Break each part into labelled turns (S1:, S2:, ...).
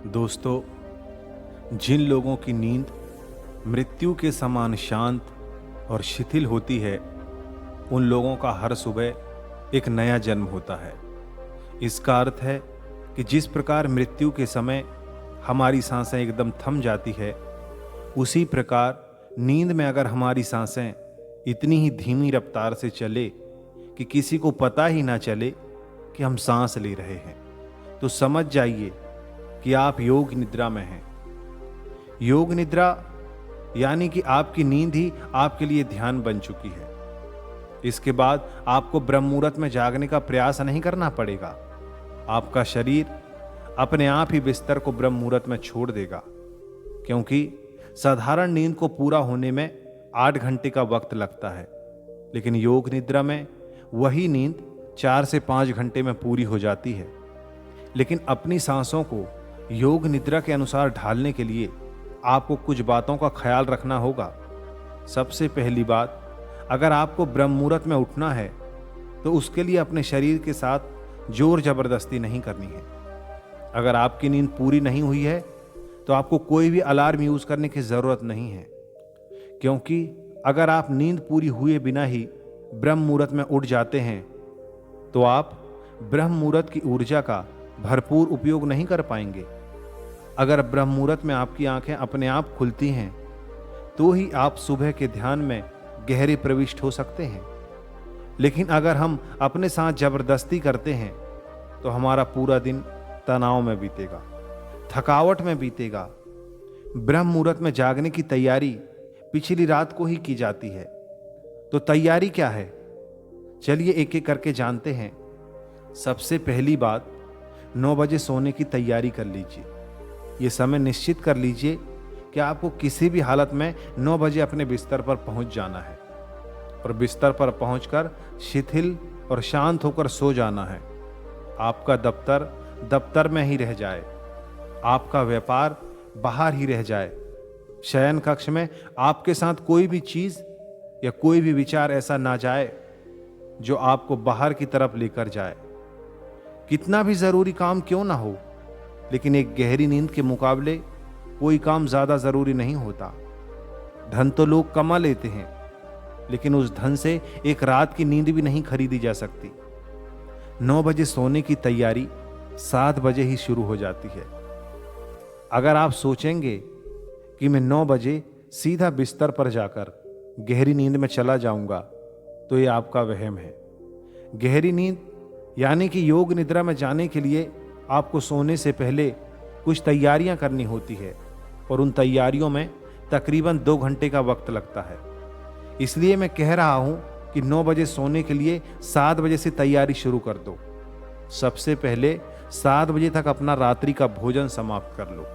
S1: दोस्तों, जिन लोगों की नींद मृत्यु के समान शांत और शिथिल होती है, उन लोगों का हर सुबह एक नया जन्म होता है। इसका अर्थ है कि जिस प्रकार मृत्यु के समय हमारी सांसें एकदम थम जाती है, उसी प्रकार नींद में अगर हमारी सांसें इतनी ही धीमी रफ्तार से चले कि किसी को पता ही ना चले कि हम सांस ले रहे हैं, तो समझ जाइए कि आप योग निद्रा में हैं। योग निद्रा यानी कि आपकी नींद ही आपके लिए ध्यान बन चुकी है। इसके बाद आपको ब्रह्म मुहूर्त में जागने का प्रयास नहीं करना पड़ेगा। आपका शरीर अपने आप ही बिस्तर को ब्रह्म मुहूर्त में छोड़ देगा, क्योंकि साधारण नींद को पूरा होने में 8 घंटे का वक्त लगता है, लेकिन योग निद्रा में वही नींद 4 से 5 घंटे में पूरी हो जाती है। लेकिन अपनी सांसों को योग निद्रा के अनुसार ढालने के लिए आपको कुछ बातों का ख्याल रखना होगा। सबसे पहली बात, अगर आपको ब्रह्म मुहूर्त में उठना है तो उसके लिए अपने शरीर के साथ जोर जबरदस्ती नहीं करनी है। अगर आपकी नींद पूरी नहीं हुई है तो आपको कोई भी अलार्म यूज करने की जरूरत नहीं है, क्योंकि अगर आप नींद पूरी हुए बिना ही ब्रह्म मुहूर्त में उठ जाते हैं तो आप ब्रह्म मुहूर्त की ऊर्जा का भरपूर उपयोग नहीं कर पाएंगे। अगर ब्रह्म मुहूर्त में आपकी आंखें अपने आप खुलती हैं तो ही आप सुबह के ध्यान में गहरे प्रविष्ट हो सकते हैं। लेकिन अगर हम अपने साथ जबरदस्ती करते हैं तो हमारा पूरा दिन तनाव में बीतेगा, थकावट में बीतेगा। ब्रह्म मुहूर्त में जागने की तैयारी पिछली रात को ही की जाती है, तो तैयारी क्या है, चलिए एक एक करके जानते हैं। सबसे पहली बात, 9 बजे सोने की तैयारी कर लीजिए। ये समय निश्चित कर लीजिए कि आपको किसी भी हालत में 9 बजे अपने बिस्तर पर पहुंच जाना है और बिस्तर पर पहुंचकर शिथिल और शांत होकर सो जाना है। आपका दफ्तर दफ्तर में ही रह जाए, आपका व्यापार बाहर ही रह जाए। शयन कक्ष में आपके साथ कोई भी चीज या कोई भी विचार ऐसा ना जाए जो आपको बाहर की तरफ लेकर जाए। कितना भी जरूरी काम क्यों ना हो, लेकिन एक गहरी नींद के मुकाबले कोई काम ज्यादा जरूरी नहीं होता। धन तो लोग कमा लेते हैं, लेकिन उस धन से एक रात की नींद भी नहीं खरीदी जा सकती। 9 बजे सोने की तैयारी 7 बजे ही शुरू हो जाती है। अगर आप सोचेंगे कि मैं 9 बजे सीधा बिस्तर पर जाकर गहरी नींद में चला जाऊंगा, तो ये आपका वहम है। गहरी नींद यानी कि योग निद्रा में जाने के लिए आपको सोने से पहले कुछ तैयारियां करनी होती है, और उन तैयारियों में तकरीबन 2 घंटे का वक्त लगता है। इसलिए मैं कह रहा हूं कि 9 बजे सोने के लिए 7 बजे से तैयारी शुरू कर दो। सबसे पहले 7 बजे तक अपना रात्रि का भोजन समाप्त कर लो।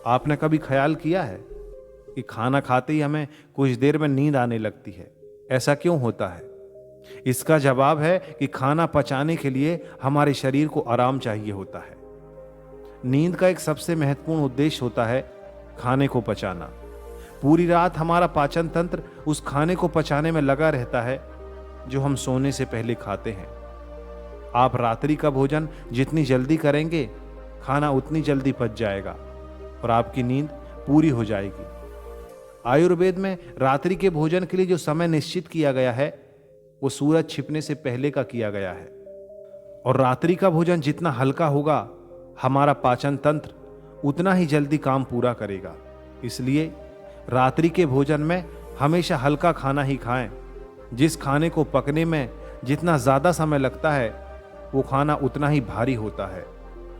S1: आपने कभी ख्याल किया है कि खाना खाते ही हमें कुछ देर में नींद आने लगती है? ऐसा क्यों होता है? इसका जवाब है कि खाना पचाने के लिए हमारे शरीर को आराम चाहिए होता है। नींद का एक सबसे महत्वपूर्ण उद्देश्य होता है खाने को पचाना। पूरी रात हमारा पाचन तंत्र उस खाने को पचाने में लगा रहता है जो हम सोने से पहले खाते हैं। आप रात्रि का भोजन जितनी जल्दी करेंगे, खाना उतनी जल्दी पच जाएगा और आपकी नींद पूरी हो जाएगी। आयुर्वेद में रात्रि के भोजन के लिए जो समय निश्चित किया गया है वो सूरज छिपने से पहले का किया गया है, और रात्रि का भोजन जितना हल्का होगा, हमारा पाचन तंत्र उतना ही जल्दी काम पूरा करेगा। इसलिए रात्रि के भोजन में हमेशा हल्का खाना ही खाएं। जिस खाने को पकने में जितना ज्यादा समय लगता है, वो खाना उतना ही भारी होता है,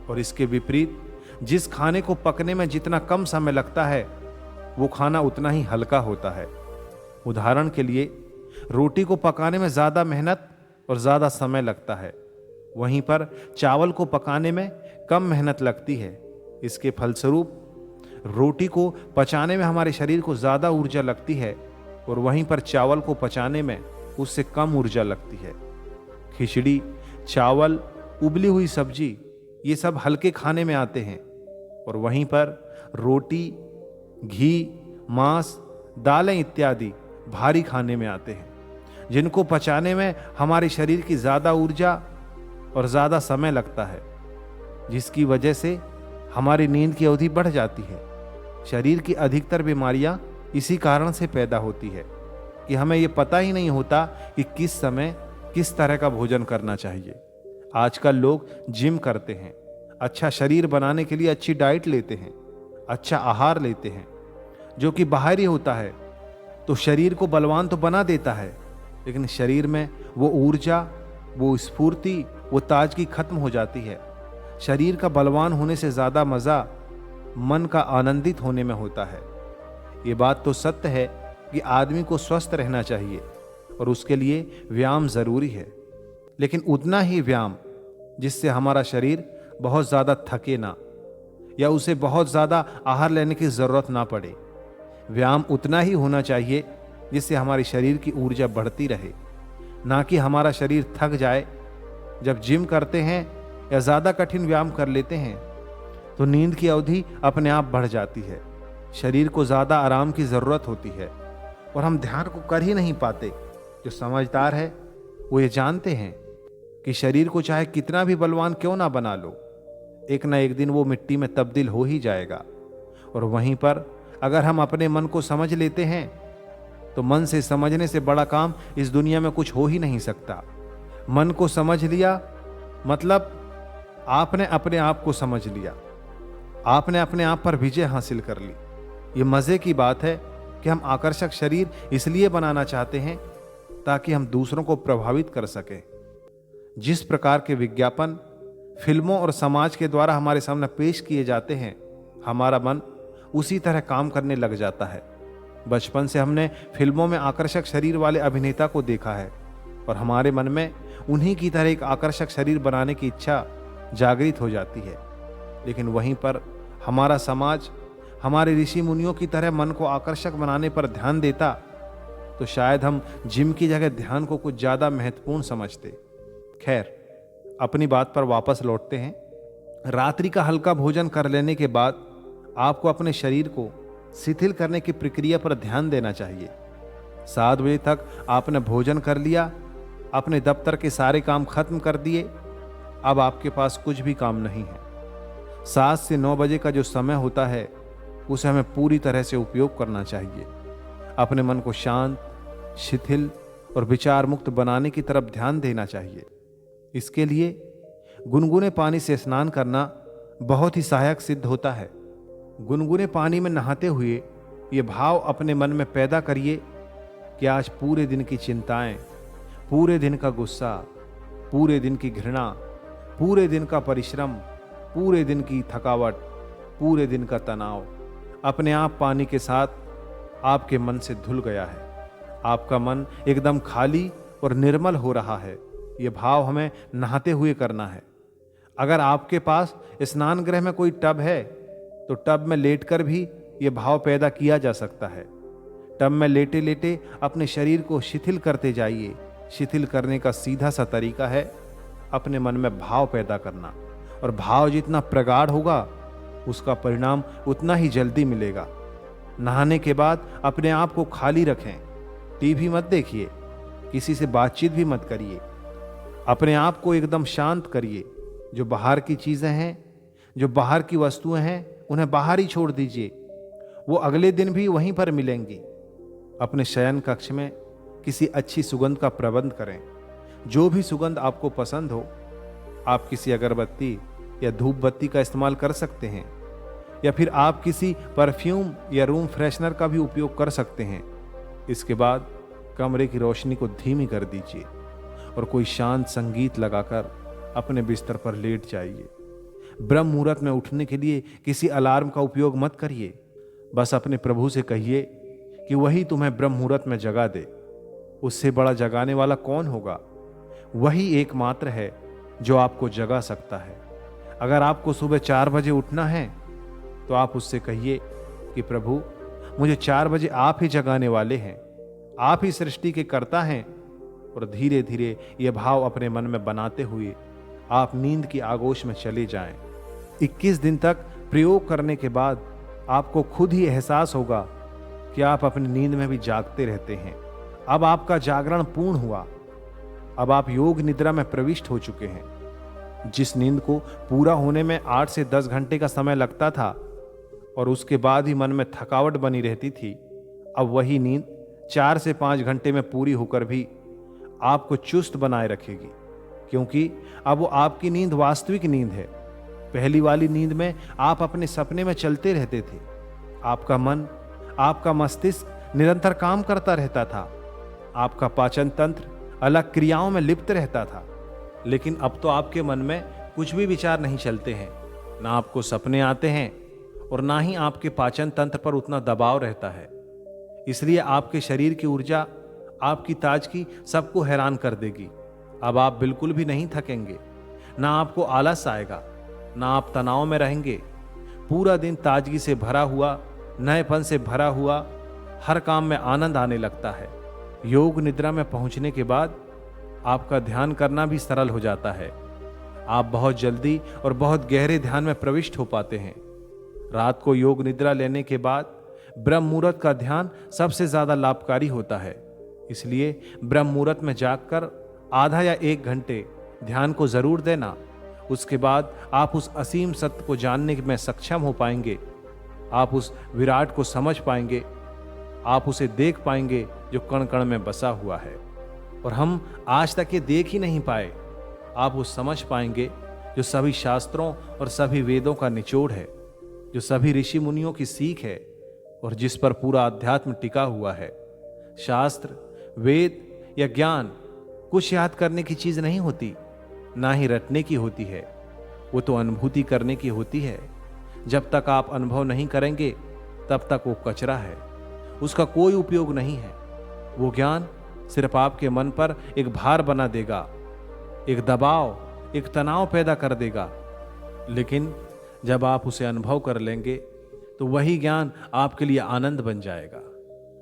S1: और इसके विपरीत जिस खाने को पकने में जितना कम समय लगता है, वो खाना उतना ही हल्का होता है। उदाहरण के लिए, रोटी को पकाने में ज्यादा मेहनत और ज्यादा समय लगता है, वहीं पर चावल को पकाने में कम मेहनत लगती है। इसके फलस्वरूप रोटी को पचाने में हमारे शरीर को ज्यादा ऊर्जा लगती है, और वहीं पर चावल को पचाने में उससे कम ऊर्जा लगती है। खिचड़ी, चावल, उबली हुई सब्जी, ये सब हल्के खाने में आते हैं, और वहीं पर रोटी, घी, मांस, दालें इत्यादि भारी खाने में आते हैं, जिनको पचाने में हमारे शरीर की ज्यादा ऊर्जा और ज्यादा समय लगता है, जिसकी वजह से हमारी नींद की अवधि बढ़ जाती है। शरीर की अधिकतर बीमारियां इसी कारण से पैदा होती है कि हमें ये पता ही नहीं होता कि किस समय किस तरह का भोजन करना चाहिए। आजकल लोग जिम करते हैं, अच्छा शरीर बनाने के लिए अच्छी डाइट लेते हैं, अच्छा आहार लेते हैं, जो कि बाहरी होता है तो शरीर को बलवान तो बना देता है, लेकिन शरीर में वो ऊर्जा, वो स्फूर्ति, वो ताजगी खत्म हो जाती है। शरीर का बलवान होने से ज्यादा मजा मन का आनंदित होने में होता है। ये बात तो सत्य है कि आदमी को स्वस्थ रहना चाहिए और उसके लिए व्यायाम जरूरी है, लेकिन उतना ही व्यायाम जिससे हमारा शरीर बहुत ज्यादा थके ना, या उसे बहुत ज्यादा आहार लेने की जरूरत ना पड़े। व्यायाम उतना ही होना चाहिए जिससे हमारे शरीर की ऊर्जा बढ़ती रहे, ना कि हमारा शरीर थक जाए। जब जिम करते हैं या ज्यादा कठिन व्यायाम कर लेते हैं तो नींद की अवधि अपने आप बढ़ जाती है। शरीर को ज्यादा आराम की जरूरत होती है और हम ध्यान को कर ही नहीं पाते। जो समझदार है वो ये जानते हैं कि शरीर को चाहे कितना भी बलवान क्यों ना बना लो, एक ना एक दिन वो मिट्टी में तब्दील हो ही जाएगा। और वहीं पर अगर हम अपने मन को समझ लेते हैं तो मन से समझने से बड़ा काम इस दुनिया में कुछ हो ही नहीं सकता। मन को समझ लिया मतलब आपने अपने आप को समझ लिया, आपने अपने आप पर विजय हासिल कर ली। ये मजे की बात है कि हम आकर्षक शरीर इसलिए बनाना चाहते हैं ताकि हम दूसरों को प्रभावित कर सकें। जिस प्रकार के विज्ञापन फिल्मों और समाज के द्वारा हमारे सामने पेश किए जाते हैं, हमारा मन उसी तरह काम करने लग जाता है। बचपन से हमने फिल्मों में आकर्षक शरीर वाले अभिनेता को देखा है और हमारे मन में उन्हीं की तरह एक आकर्षक शरीर बनाने की इच्छा जागृत हो जाती है। लेकिन वहीं पर हमारा समाज हमारे ऋषि मुनियों की तरह मन को आकर्षक बनाने पर ध्यान देता तो शायद हम जिम की जगह ध्यान को कुछ ज्यादा महत्वपूर्ण समझते। खैर, अपनी बात पर वापस लौटते हैं। रात्रि का हल्का भोजन कर लेने के बाद आपको अपने शरीर को शिथिल करने की प्रक्रिया पर ध्यान देना चाहिए। 7 बजे तक आपने भोजन कर लिया, अपने दफ्तर के सारे काम खत्म कर दिए, अब आपके पास कुछ भी काम नहीं है। 7 से 9 बजे का जो समय होता है उसे हमें पूरी तरह से उपयोग करना चाहिए। अपने मन को शांत, शिथिल और विचार मुक्त बनाने की तरफ ध्यान देना चाहिए। इसके लिए गुनगुने पानी से स्नान करना बहुत ही सहायक सिद्ध होता है। गुनगुने पानी में नहाते हुए ये भाव अपने मन में पैदा करिए कि आज पूरे दिन की चिंताएं, पूरे दिन का गुस्सा, पूरे दिन की घृणा, पूरे दिन का परिश्रम, पूरे दिन की थकावट, पूरे दिन का तनाव अपने आप पानी के साथ आपके मन से धुल गया है। आपका मन एकदम खाली और निर्मल हो रहा है। ये भाव हमें नहाते हुए करना है। अगर आपके पास स्नान गृह में कोई टब है तो टब में लेटकर भी ये भाव पैदा किया जा सकता है। टब में लेटे लेटे अपने शरीर को शिथिल करते जाइए। शिथिल करने का सीधा सा तरीका है अपने मन में भाव पैदा करना, और भाव जितना प्रगाढ़ होगा उसका परिणाम उतना ही जल्दी मिलेगा। नहाने के बाद अपने आप को खाली रखें। टीवी मत देखिए, किसी से बातचीत भी मत करिए। अपने आप को एकदम शांत करिए। जो बाहर की चीजें हैं, जो बाहर की वस्तुएं हैं, उन्हें बाहर ही छोड़ दीजिए। वो अगले दिन भी वहीं पर मिलेंगी। अपने शयन कक्ष में किसी अच्छी सुगंध का प्रबंध करें। जो भी सुगंध आपको पसंद हो, आप किसी अगरबत्ती या धूप बत्ती का इस्तेमाल कर सकते हैं, या फिर आप किसी परफ्यूम या रूम फ्रेशनर का भी उपयोग कर सकते हैं। इसके बाद कमरे की रोशनी को धीमी कर दीजिए और कोई शांत संगीत लगाकर अपने बिस्तर पर लेट जाइए। ब्रह्म मुहूर्त में उठने के लिए किसी अलार्म का उपयोग मत करिए। बस अपने प्रभु से कहिए कि वही तुम्हें ब्रह्म मुहूर्त में जगा दे। उससे बड़ा जगाने वाला कौन होगा? वही एकमात्र है जो आपको जगा सकता है। अगर आपको सुबह 4 बजे उठना है तो आप उससे कहिए कि प्रभु, मुझे 4 बजे आप ही जगाने वाले हैं, आप ही सृष्टि के कर्ता हैं। और धीरे धीरे यह भाव अपने मन में बनाते हुए आप नींद की आगोश में चले जाएं। 21 दिन तक प्रयोग करने के बाद आपको खुद ही एहसास होगा कि आप अपनी नींद में भी जागते रहते हैं। अब आपका जागरण पूर्ण हुआ। अब आप योग निद्रा में प्रविष्ट हो चुके हैं। जिस नींद को पूरा होने में 8 से 10 घंटे का समय लगता था और उसके बाद ही मन में थकावट बनी रहती थी, अब वही नींद 4 से 5 घंटे में पूरी होकर भी आपको चुस्त बनाए रखेगी, क्योंकि अब वो आपकी नींद वास्तविक नींद है। पहली वाली नींद में आप अपने सपने में चलते रहते थे। आपका मन, आपका मस्तिष्क निरंतर काम करता रहता था। आपका पाचन तंत्र अलग क्रियाओं में लिप्त रहता था। लेकिन अब तो आपके मन में कुछ भी विचार नहीं चलते हैं, ना आपको सपने आते हैं और ना ही आपके पाचन तंत्र पर उतना दबाव रहता है। इसलिए आपके शरीर की ऊर्जा, आपकी ताजगी सबको हैरान कर देगी। अब आप बिल्कुल भी नहीं थकेंगे, ना आपको आलस आएगा, ना आप तनाव में रहेंगे। पूरा दिन ताजगी से भरा हुआ, नएपन से भरा हुआ, हर काम में आनंद आने लगता है। योग निद्रा में पहुंचने के बाद आपका ध्यान करना भी सरल हो जाता है। आप बहुत जल्दी और बहुत गहरे ध्यान में प्रविष्ट हो पाते हैं। रात को योग निद्रा लेने के बाद ब्रह्म मुहूर्त का ध्यान सबसे ज्यादा लाभकारी होता है। इसलिए ब्रह्म मुहूर्त में जागकर आधा या 1 घंटे ध्यान को जरूर देना। उसके बाद आप उस असीम सत्य को जानने में सक्षम हो पाएंगे। आप उस विराट को समझ पाएंगे। आप उसे देख पाएंगे जो कण कण में बसा हुआ है और हम आज तक ये देख ही नहीं पाए। आप वो समझ पाएंगे जो सभी शास्त्रों और सभी वेदों का निचोड़ है, जो सभी ऋषि मुनियों की सीख है और जिस पर पूरा अध्यात्म टिका हुआ है। शास्त्र, वेद या ज्ञान कुछ याद करने की चीज नहीं होती, ना ही रटने की होती है। वो तो अनुभूति करने की होती है। जब तक आप अनुभव नहीं करेंगे तब तक वो कचरा है, उसका कोई उपयोग नहीं है। वो ज्ञान सिर्फ आपके मन पर एक भार बना देगा, एक दबाव, एक तनाव पैदा कर देगा। लेकिन जब आप उसे अनुभव कर लेंगे तो वही ज्ञान आपके लिए आनंद बन जाएगा।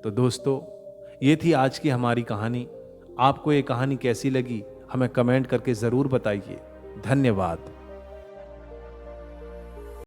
S1: तो दोस्तों, ये थी आज की हमारी कहानी। आपको ये कहानी कैसी लगी हमें कमेंट करके जरूर बताइए। धन्यवाद।